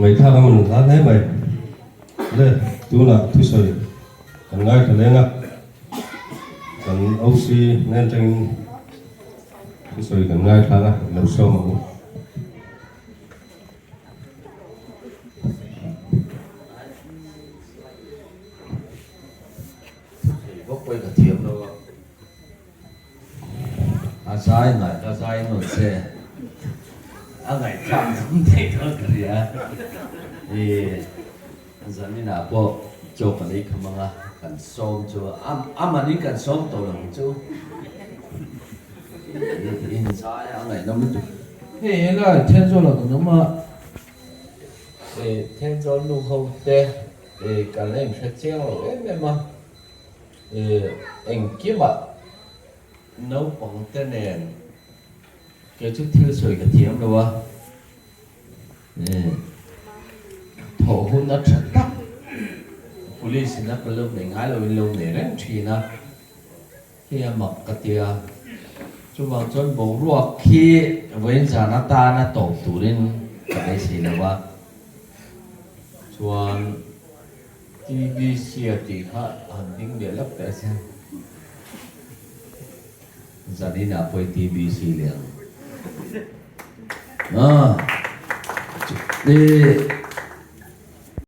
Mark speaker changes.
Speaker 1: người ta mình đã thấy mày đây chú là thứ sợi còn ngay thằng lên á còn oxy nên trên thứ sợi còn ngay thằng á lâu sâu mà
Speaker 2: bốc quay cả thiếm đâu sai này sai nó xe ngày trăm không thể thôi cái gì thì giờ này là bộ cho cái này không mà cần sống cho mà đi cần sống tổ lòng chú thì sai ngày nó mới thế là thiên số là nó mà thiên số nu không tệ thì cái này sẽ treo rồi em mà anh kia mà nấu bằng tên này cái chút thiếu sợi cái thiếm đâu à thổ hôn nó rất tắc police nó có lúc này ngay là lúc này rất chi nó khi mặc cái tia chúng mà chọn bộ ruột khi với giờ nó ta nó tổ tụ lên cái gì đâu à chọn TVC thì họ hành tinh để lắp cái xem giờ đi nào quay TVC liền đi